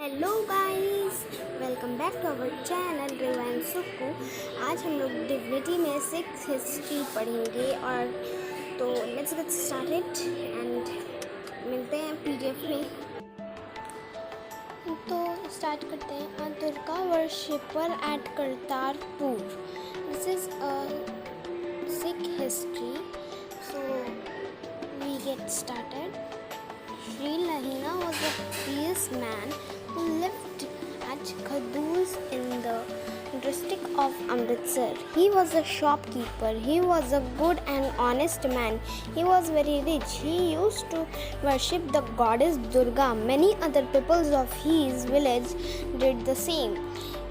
Hello guys, welcome back to our channel रिवाइन सुक्कू। आज हम लोग डिविनिटी में 6 हिस्ट्री पढ़ेंगे और तो लेट्स गेट स्टार्टेड एंड मिलते हैं पीडीएफ में। तो स्टार्ट करते हैं। A Durga worshipper at Kartarpur. This is a Sikh history, so we get started. Sri Lahina was a pious man who lived at Khaduz in the district of Amritsar. He was a shopkeeper. He was a good and honest man. He was very rich. He used to worship the goddess Durga. Many other peoples of his village did the same.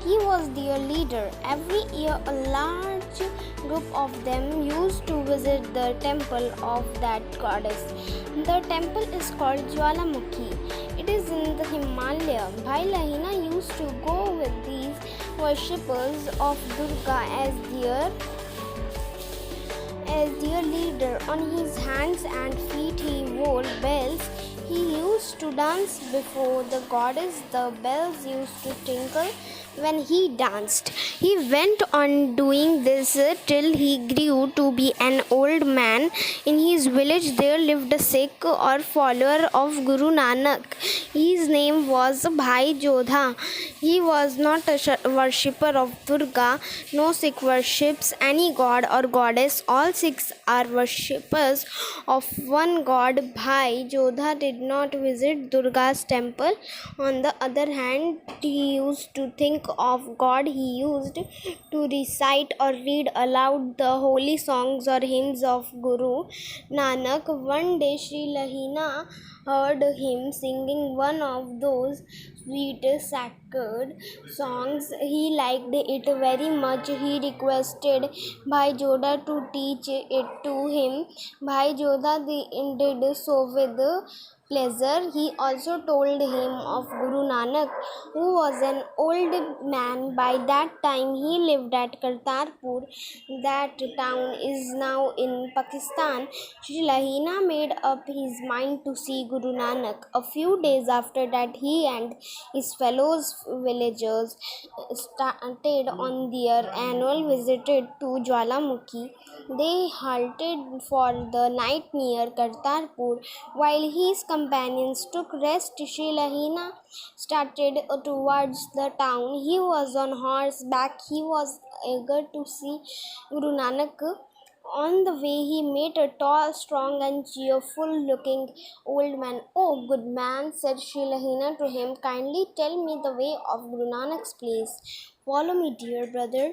He was their leader. Every year, a large group of them used to visit the temple of that goddess. The temple is called Jwalamukhi. It is in the Himalaya. Bhai Lahina used to go with these worshippers of Durga as their leader. On his hands and feet he wore bells. He used to dance before the goddess. The bells used to tinkle when he danced. He went on doing this till he grew to be an old man. In his village there lived a Sikh or follower of Guru Nanak. His name was Bhai Jodha. He was not a worshipper of Durga. No Sikh worships any god or goddess. All Sikhs are worshippers of one god. Bhai Jodha did not visit Durga's temple. On the other hand, he used to think of God. He used to recite or read aloud the holy songs or hymns of Guru Nanak. One day Sri Lahina heard him singing one of those sweet sacred songs. He liked it very much. He requested Bhai Jodha to teach it to him. Bhai Jodha did so with pleasure. He also told him of Guru Nanak, who was an old man. By that time he lived at Kartarpur. That town is now in Pakistan. Sri Lahina made up his mind to see Guru Nanak. A few days after that, he and his fellow villagers started on their annual visit to Jwalamukhi. They halted for the night near Kartarpur. While his companions took rest, Sri Lahina started towards the town. He was on horseback. He was eager to see Guru Nanak. On the way, he met a tall, strong, and cheerful-looking old man. "Oh, good man," said Sri Lahina to him, "kindly tell me the way of Guru Nanak's place." "Follow me, dear brother,"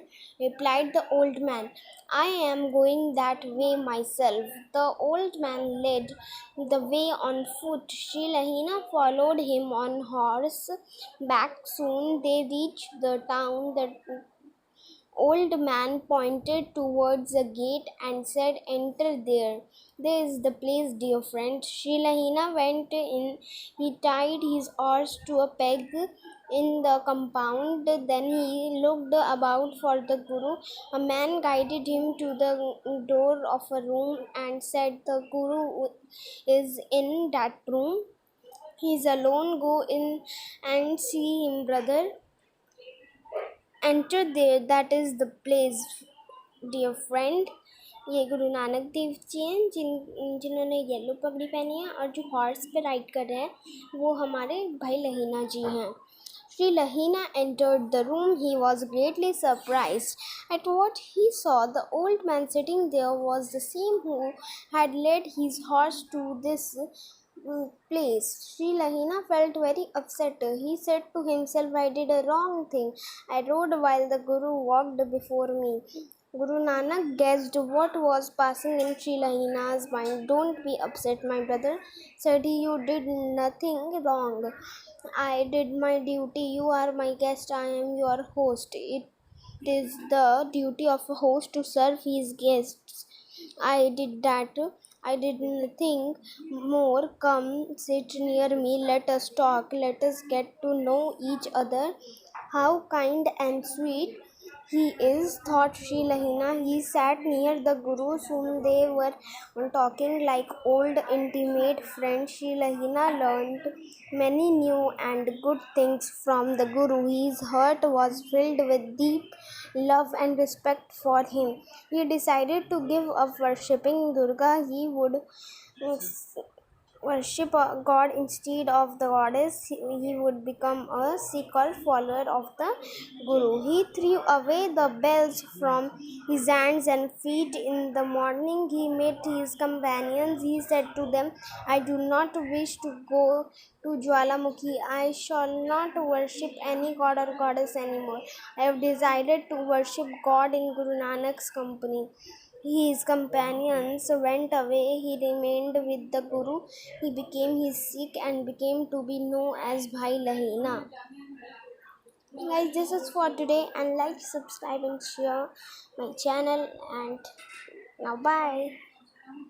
replied the old man. "I am going that way myself." The old man led the way on foot. Sri Lahina followed him on horseback. Soon they reached the town. The old man pointed towards a gate and said, "Enter there. There is the place, dear friend." Sri Lahina went in. He tied his horse to a peg in the compound. Then he looked about for the Guru. A man guided him to the door of a room and said, "The Guru is in that room. He is alone. Go in and see him, brother. Enter there. That is the place, dear friend." ये गुरु नानक देव जी हैं जिन्होंने yellow पगड़ी पहनी है और जो horse पे ride कर रहे हैं वो हमारे भाई लहीना जी हैं. Sri Lahina entered the room. He was greatly surprised at what he saw. The old man sitting there was the same who had led his horse to this place. Sri Lahina felt very upset. He said to himself, "I did a wrong thing. I rode while the Guru walked before me." Guru Nanak guessed what was passing in Sri Lahina's mind. "Don't be upset, my brother," said he. "You did nothing wrong. I did my duty. You are my guest. I am your host. It is the duty of a host to serve his guests. I did that. I did nothing more. Come, sit near me. Let us talk. Let us get to know each other." "How kind and sweet," he is, thought Sri Lahina. He sat near the Gurus whom they were talking like old intimate friends. Sri Lahina learned many new and good things from the Guru. His heart was filled with deep love and respect for him. He decided to give up worshipping Durga. He would worship a god instead of the goddess. He would become a so-called follower of the Guru. He threw away the bells from his hands and feet. In the morning he met his companions. He said to them, I do not wish to go to Jwalamukhi. I shall not worship any god or goddess anymore. I have decided to worship God in Guru Nanak's company. His companions went away. He remained with the Guru. He became his Sikh and became to be known as Bhai Lahina. Guys, this is for today, and like, subscribe, and share my channel. And now, bye.